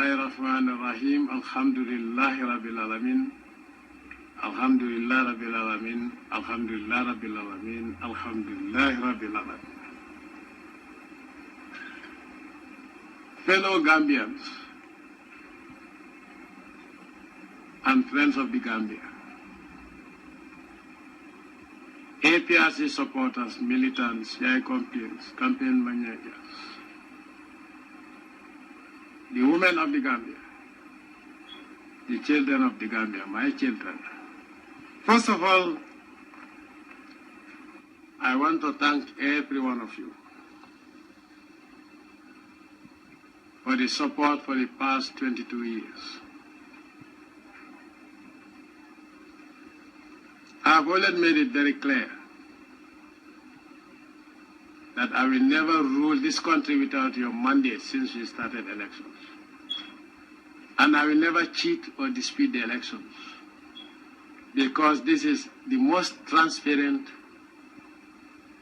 Bismillahirrahmanirrahim. Alhamdulillahi Rabbil Alamin. Alhamdulillah Rabbil Alamin. Alhamdulillah Rabbil Alamin. Alhamdulillah Rabbil Alamin. Fellow Gambians and friends of the Gambia, APRC supporters, militants, CI campaign managers, the women of the Gambia, the children of the Gambia, my children. First of all, I want to thank every one of you for the support for the past 22 years. I have always made it very clear that I will never rule this country without your mandate since we started elections. And I will never cheat or dispute the elections, because this is the most transparent,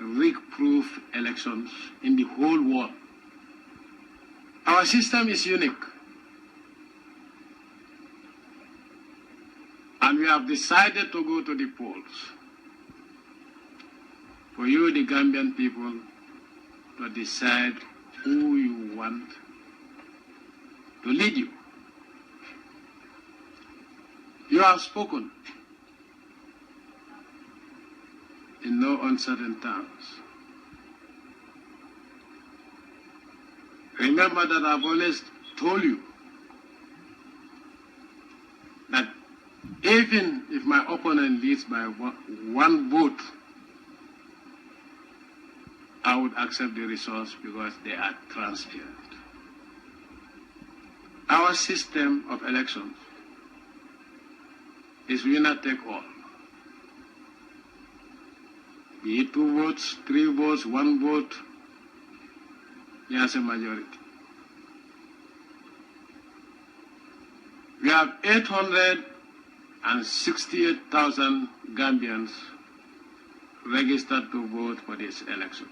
rig-proof elections in the whole world. Our system is unique. And we have decided to go to the polls for you, the Gambian people, to decide who you want to lead you. You have spoken in no uncertain terms. Remember that I've always told you that even if my opponent leads by one vote, I would accept the results because they are transparent. Our system of elections is winner take all. Be it 2 votes, 3 votes, 1 vote, there's a majority. We have 868,000 Gambians registered to vote for these elections.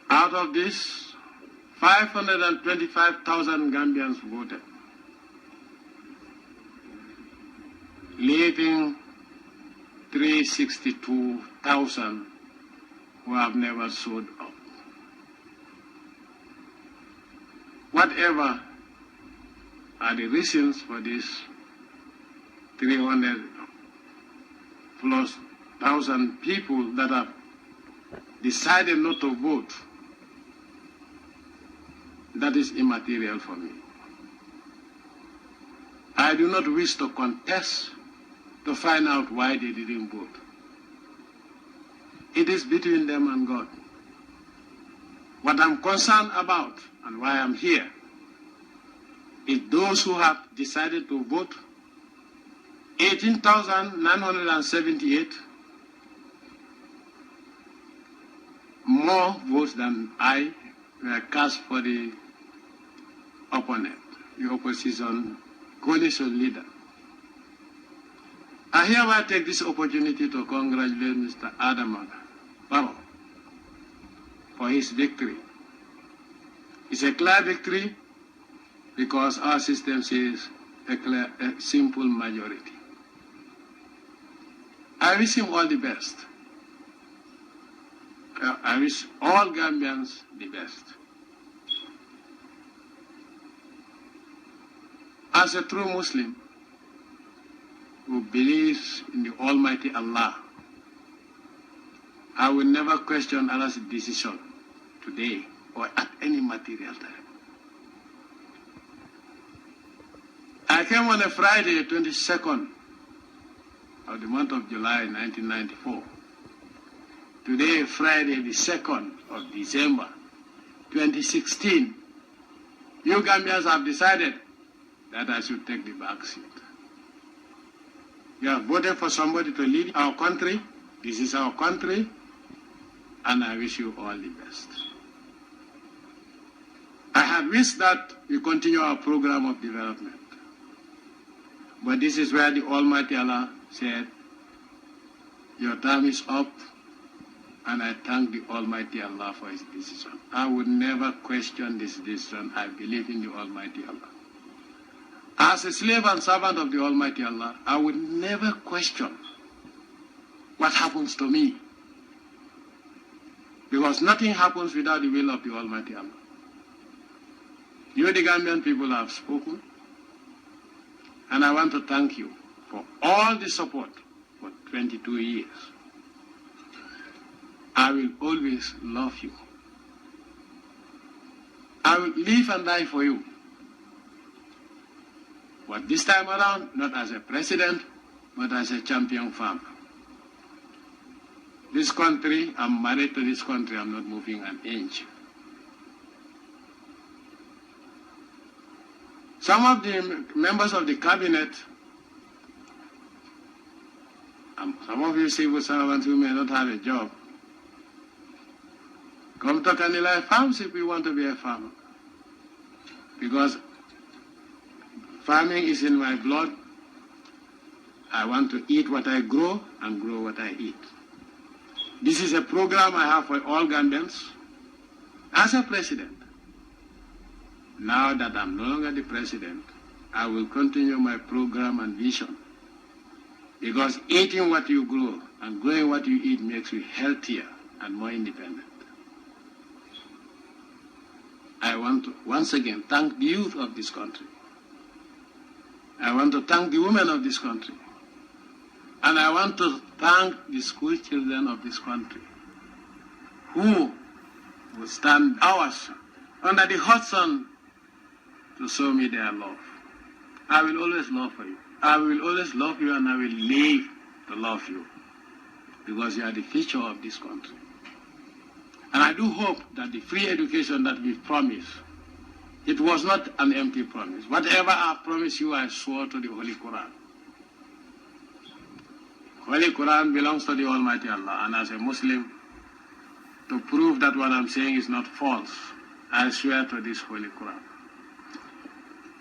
Out of this, 525,000 Gambians voted, leaving 362,000 who have never showed up. Whatever are the reasons for this 300,000+ people that have decided not to vote, that is immaterial for me. I do not wish to contest to find out why they didn't vote. It is between them and God. What I'm concerned about and why I'm here is those who have decided to vote, 18,978, more votes than I were cast for the opponent, the opposition coalition leader. I hereby take this opportunity to congratulate Mr. Adama Barrow for his victory. It's a clear victory because our system says a simple majority. I wish him all the best. I wish all Gambians the best. As a true Muslim who believes in the Almighty Allah, I will never question Allah's decision today or at any material time. I came on a Friday, 22nd of the month of July, 1994. Today, Friday, the 2nd of December, 2016. You Gambians have decided that I should take the back seat. You have voted for somebody to lead our country. This is our country, and I wish you all the best. I had wished that we continue our program of development. But this is where the Almighty Allah said, your time is up, And I thank the Almighty Allah for his decision. I would never question this decision. I believe in the Almighty Allah. As a slave and servant of the Almighty Allah, I would never question what happens to me. Because nothing happens without the will of the Almighty Allah. You, the Gambian people, have spoken. And I want to thank you for all the support for 22 years. I will always love you. I will live and die for you. But this time around, not as a president, but as a champion farmer. This country, I'm married to this country, I'm not moving an inch. Some of the members of the cabinet, some of you civil servants who may not have a job, come to Kanilai Farms if you want to be a farmer. Because farming is in my blood. I want to eat what I grow and grow what I eat. This is a program I have for all Gambians. As a president, now that I'm no longer the president, I will continue my program and vision. Because eating what you grow and growing what you eat makes you healthier and more independent. I want to once again thank the youth of this country. I want to thank the women of this country. And I want to thank the school children of this country who will stand hours under the hot sun to show me their love. I will always love for you. I will always love you, and I will live to love you because you are the future of this country. And I do hope that the free education that we promised, it was not an empty promise. Whatever I promised you, I swore to the Holy Quran. Holy Quran belongs to the Almighty Allah, and as a Muslim, to prove that what I'm saying is not false, I swear to this Holy Quran.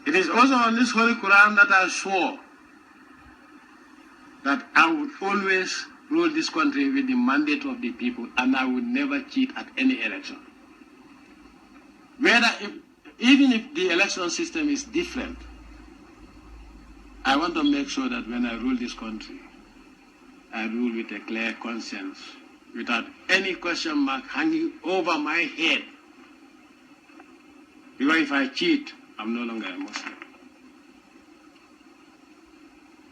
It is also on this Holy Quran that I swore that I would always rule this country with the mandate of the people, and I would never cheat at any election. Even if the election system is different, I want to make sure that when I rule this country, I rule with a clear conscience, without any question mark hanging over my head. Because if I cheat, I'm no longer a Muslim.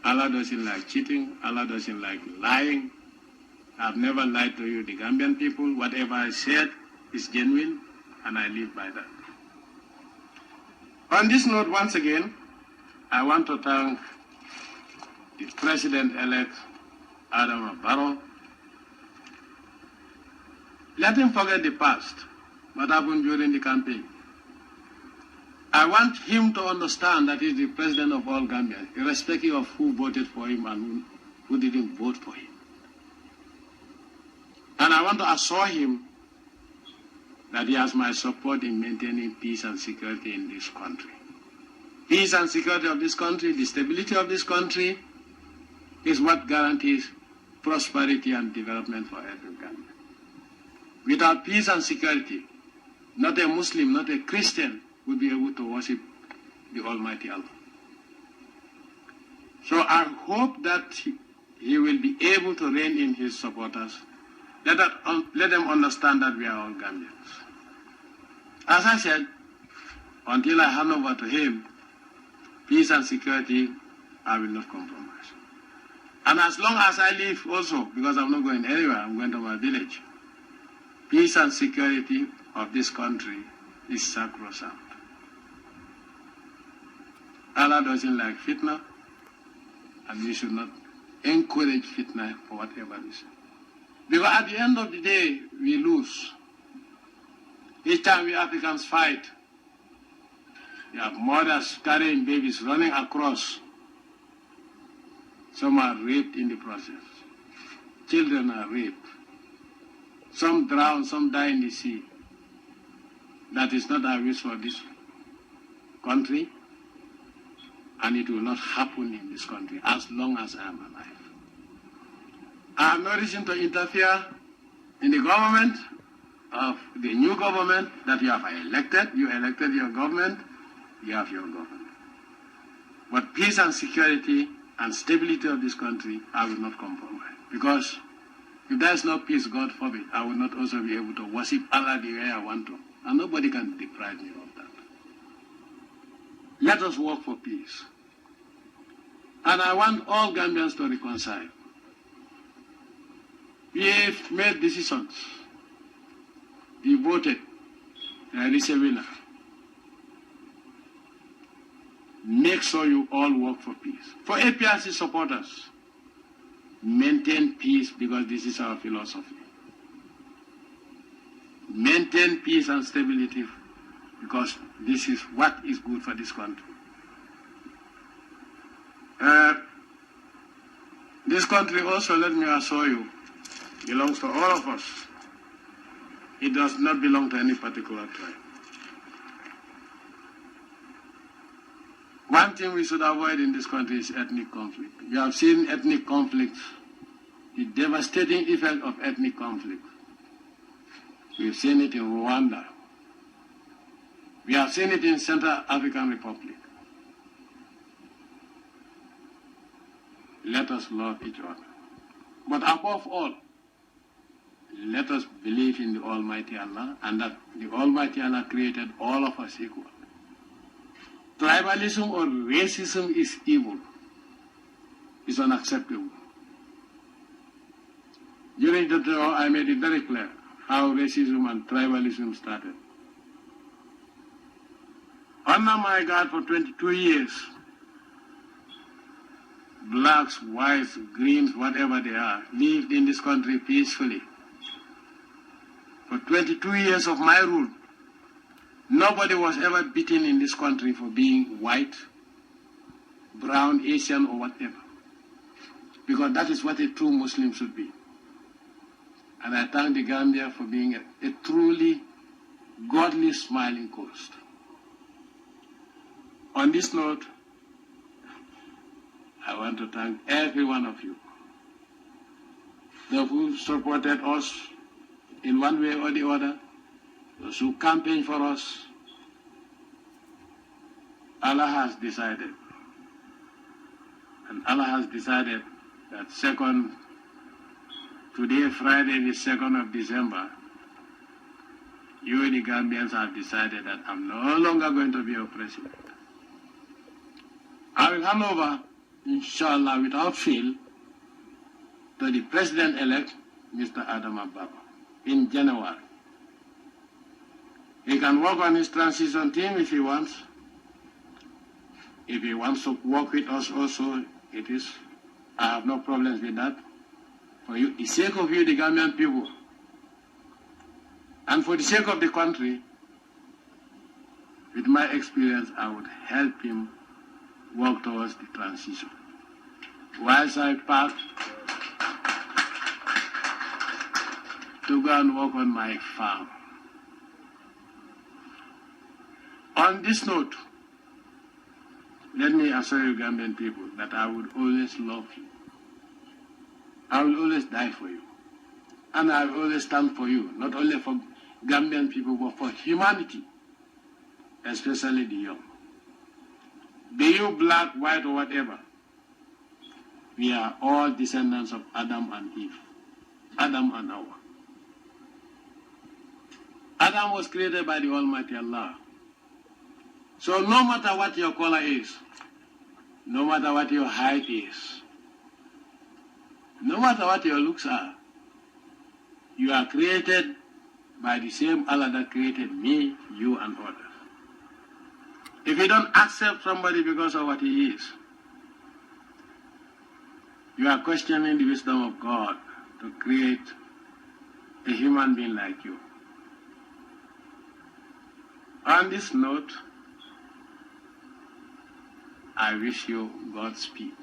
Allah doesn't like cheating. Allah doesn't like lying. I've never lied to you, the Gambian people. Whatever I said is genuine, and I live by that. On this note, once again, I want to thank the President-elect, Adama Barrow. Let him forget the past, what happened during the campaign. I want him to understand that he's the president of all Gambians, irrespective of who voted for him and who didn't vote for him. And I want to assure him that he has my support in maintaining peace and security in this country. Peace and security of this country, the stability of this country, is what guarantees prosperity and development for every Gambian. Without peace and security, not a Muslim, not a Christian will be able to worship the Almighty Allah. So I hope that he will be able to rein in his supporters. Let them understand that we are all Gambians. As I said, until I hand over to him, peace and security, I will not compromise. And as long as I live also, because I'm not going anywhere, I'm going to my village, peace and security of this country is sacrosanct. Allah doesn't like fitna, and we should not encourage fitna for whatever reason. Because at the end of the day, we lose. Each time we Africans fight, you have mothers carrying babies running across. Some are raped in the process. Children are raped. Some drown, some die in the sea. That is not our wish for this country, and it will not happen in this country as long as I am alive. I have no reason to interfere in the government of the new government that you have elected. You elected your government, you have your government. But peace and security and stability of this country, I will not compromise. Because if there is no peace, God forbid, I will not also be able to worship Allah the way I want to. And nobody can deprive me of that. Let us work for peace. And I want all Gambians to reconcile. We have made decisions. We voted. There is a winner. Make sure you all work for peace. For APRC supporters, maintain peace because this is our philosophy. Maintain peace and stability because this is what is good for this country. This country also, let me assure you, belongs to all of us. It does not belong to any particular tribe. One thing we should avoid in this country is ethnic conflict. You have seen ethnic conflict, the devastating effect of ethnic conflict. We've seen it in Rwanda. We have seen it in Central African Republic. Let us love each other. But above all, let us believe in the Almighty Allah and that the Almighty Allah created all of us equal. Tribalism or racism is evil. It's unacceptable. During the war, I made it very clear how racism and tribalism started. Under my guard for 22 years, blacks, whites, greens, whatever they are, lived in this country peacefully. For 22 years of my rule, nobody was ever beaten in this country for being white, brown, Asian, or whatever. Because that is what a true Muslim should be. And I thank the Gambia for being a truly godly, smiling coast. On this note, I want to thank every one of you. Those who supported us in one way or the other, those who campaigned for us, Allah has decided. And Allah has decided that today, Friday, the 2nd of December, you, the Gambians, have decided that I'm no longer going to be your president. I will hand over, inshallah, without fail, to the president-elect, Mr. Adama Barrow, in January. He can work on his transition team if he wants. If he wants to work with us also, I have no problems with that. For you, the sake of you, the Gambian people, and for the sake of the country, with my experience, I would help him work towards the transition. Whilst I pack to go and work on my farm. On this note, let me assure you, Gambian people, that I would always love you. I will always die for you. And I will always stand for you, not only for Gambian people, but for humanity, especially the young. Be you black, white, or whatever, we are all descendants of Adam and Eve, Adam and Hawa. Adam was created by the Almighty Allah. So no matter what your color is, no matter what your height is, no matter what your looks are, you are created by the same Allah that created me, you, and others. If you don't accept somebody because of what he is, you are questioning the wisdom of God to create a human being like you. On this note, I wish you Godspeed.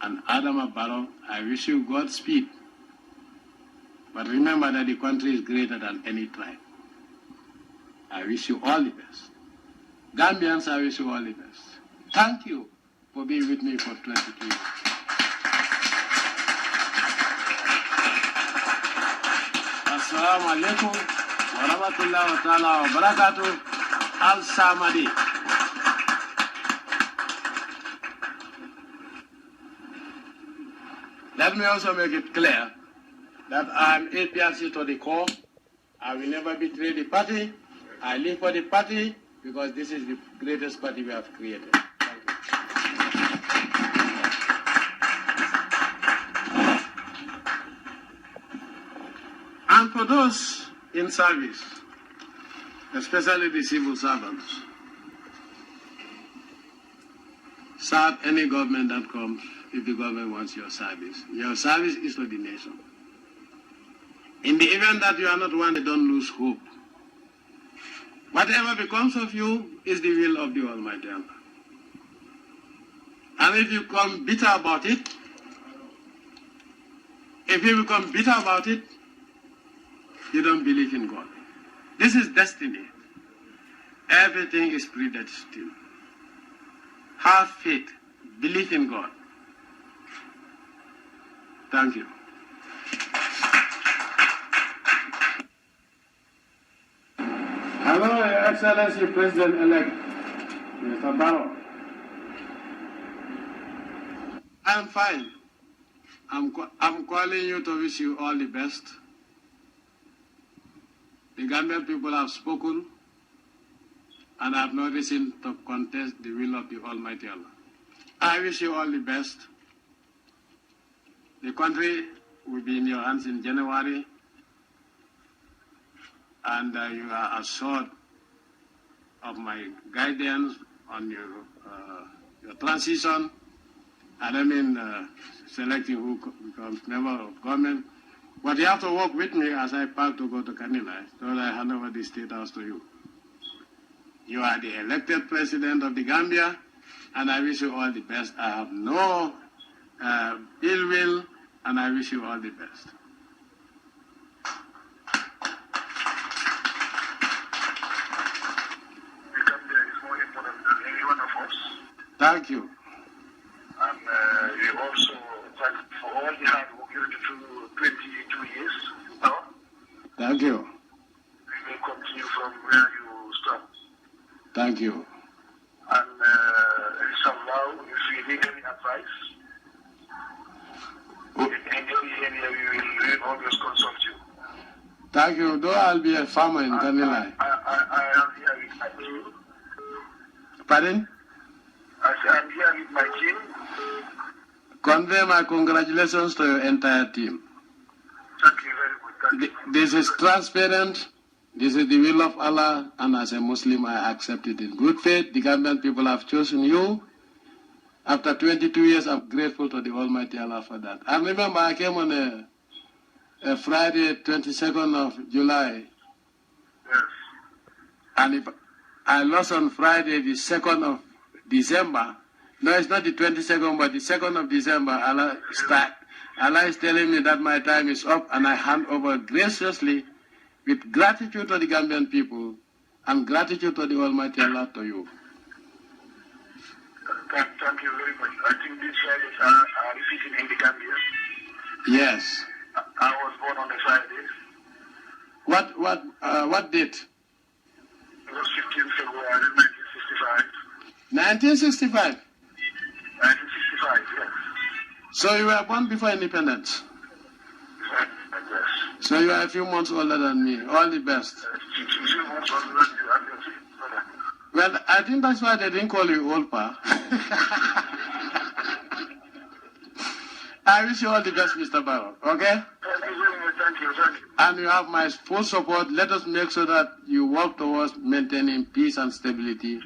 And Adama Barrow, I wish you Godspeed. But remember that the country is greater than any tribe. I wish you all the best. Gambians, I wish you all the best. Thank you for being with me for 22 years. Assalamu alaikum wa rahmatullahi wa ta'ala wa barakatuh. Al-Samadi. Let me also make it clear that I am APRC to the core. I will never betray the party. I live for the party because this is the greatest party we have created. Thank you. And for those in service, especially the civil servants, serve any government that comes if the government wants your service. Your service is to the nation. In the event that you are not one, don't lose hope. Whatever becomes of you is the will of the Almighty Allah. And if you become bitter about it, you don't believe in God. This is destiny. Everything is predestined. Have faith. Believe in God. Thank you. Hello, Your Excellency President-elect, Mr. Barrow. I'm fine. I'm calling you to wish you all the best. The Gambian people have spoken, and I have no reason to contest the will of the Almighty Allah. I wish you all the best. The country will be in your hands in January, and you are assured of my guidance on your transition, and I mean selecting who becomes member of government. But you have to work with me as I pack to go to Kanilai, so that I hand over the State House to you. You are the elected president of the Gambia, and I wish you all the best. I have no ill will, and I wish you all the best. The Gambia is more important than any one of us. Thank you. And we also thank for all the hard work you did through 22 years now. Thank you. We will continue from where you stop. Thank you. And inshallah, if we need any advice, in any area, we will always consult you. Thank you. Though I'll be a farmer in Kanilai. I am here with my team. Pardon? I am here with my team. Convey my congratulations to your entire team. Thank you very much. Thank you. This is transparent. This is the will of Allah, and as a Muslim, I accept it in good faith. The Gambian people have chosen you. After 22 years, I'm grateful to the Almighty Allah for that. I remember I came on a Friday, 22nd of July. Yes. And if I lost on Friday, the 2nd of December. No, it's not the 22nd, but the 2nd of December, Allah is telling me that my time is up, and I hand over graciously with gratitude to the Gambian people and gratitude to the Almighty Allah to you. Thank you very much. I think these Fridays are repeating in the Gambia. Yes. I was born on a Friday. What date? It was 15 February 1965. 1965. 1965, yes. So you were born before independence. Yes. So you are a few months older than me. All the best. Few months older than you, obviously. Well, I think that's why they didn't call you old pa. I wish you all the best, Mr. Barrow. Okay? Thank you very much. Thank you. And you have my full support. Let us make sure that you work towards maintaining peace and stability.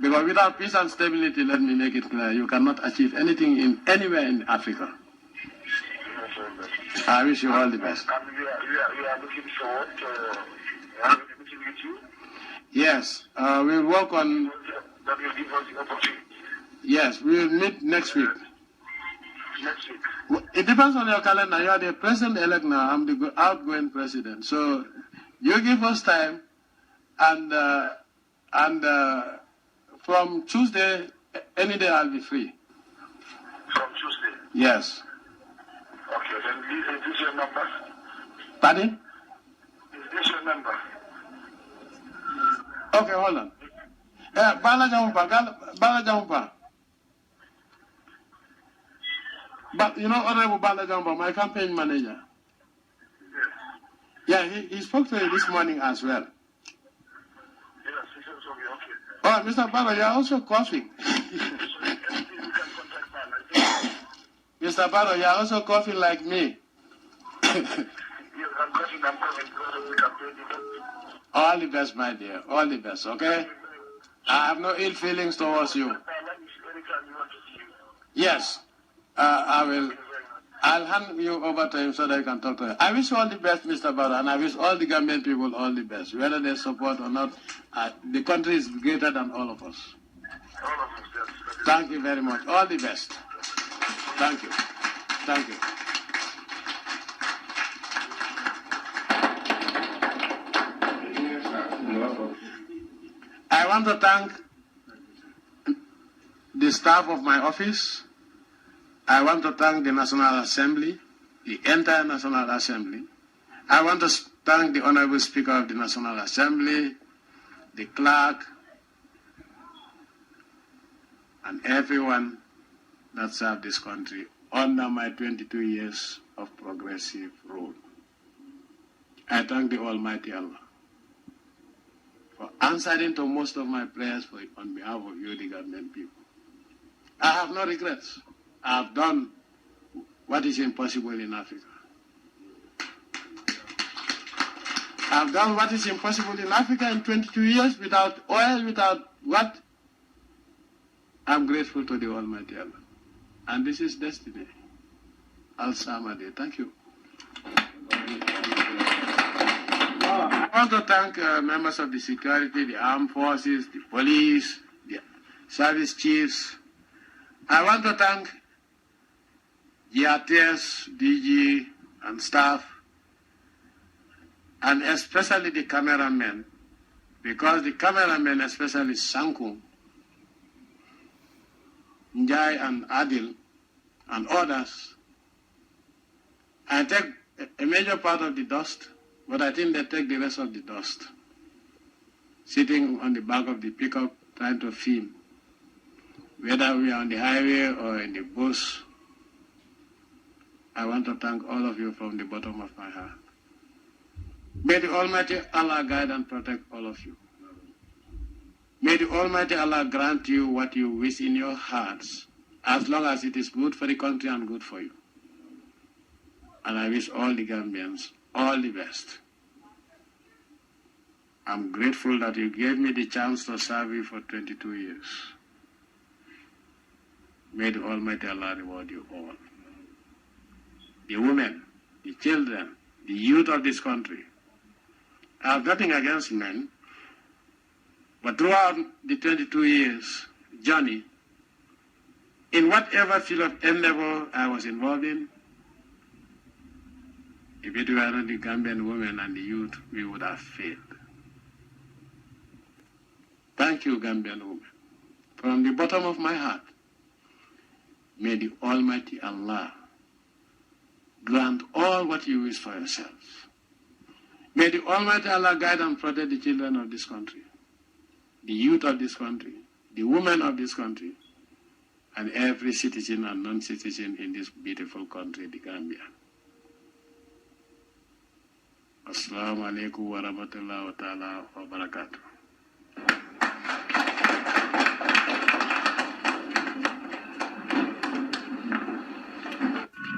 Because without peace and stability, let me make it clear, you cannot achieve anything anywhere in Africa. I wish you all the best. And we are looking forward to having a meeting with you. Yes, we'll work on... That will give us the opportunity. Yes, we'll meet next week. Next week. It depends on your calendar. You are the president-elect now. I'm the outgoing president. So you give us time, and from Tuesday, any day I'll be free. From Tuesday? Yes. Okay, then this is your number? Pardon? member. Okay, hold on. Bala Jampa. But you know, Honorable Bala Jampa, my campaign manager. Yes. Yeah, he spoke to you this morning as well. Yes, he said so. Okay. Oh, Mr. Barrow, you're also coughing. Mr. Barrow, you're also coughing like me. All the best, my dear. All the best, okay? I have no ill feelings towards you. Yes, I will. I'll hand you over to him so that you can talk to him. I wish you all the best, Mr. Barrow, and I wish all the Gambian people all the best. Whether they support or not, the country is greater than all of us. All of us, yes. Thank you very much. All the best. Thank you. Thank you. I want to thank the staff of my office. I want to thank the National Assembly, the entire National Assembly. I want to thank the Honorable Speaker of the National Assembly, the clerk, and everyone that served this country under my 22 years of progressive rule. I thank the Almighty Allah for answering to most of my prayers on behalf of you, the Gambian people. I have no regrets. I have done what is impossible in Africa. I have done what is impossible in Africa in 22 years without oil, without what? I'm grateful to the Almighty Allah. And this is destiny. Al-Samadi. Thank you. I want to thank members of the security, the armed forces, the police, the service chiefs. I want to thank GRTS, DG, and staff, and especially the cameramen, because the cameramen, especially Sanku, Njai and Adil, and others, I take a major part of the dust, but I think they take the rest of the dust, sitting on the back of the pickup trying to film, whether we are on the highway or in the bus. I want to thank all of you from the bottom of my heart. May the Almighty Allah guide and protect all of you. May the Almighty Allah grant you what you wish in your hearts, as long as it is good for the country and good for you. And I wish all the Gambians all the best. I'm grateful that you gave me the chance to serve you for 22 years. May the Almighty Allah reward you all. The women, the children, the youth of this country. I have nothing against men, but throughout the 22 years journey, in whatever field of endeavor I was involved in, if it were not the Gambian women and the youth, we would have failed. Thank you, Gambian women. From the bottom of my heart, may the Almighty Allah grant all what you wish for yourselves. May the Almighty Allah guide and protect the children of this country, the youth of this country, the women of this country, and every citizen and non-citizen in this beautiful country, the Gambia. Assalamu alaikum wa rahmatullahi wa ta'ala wa barakatuh.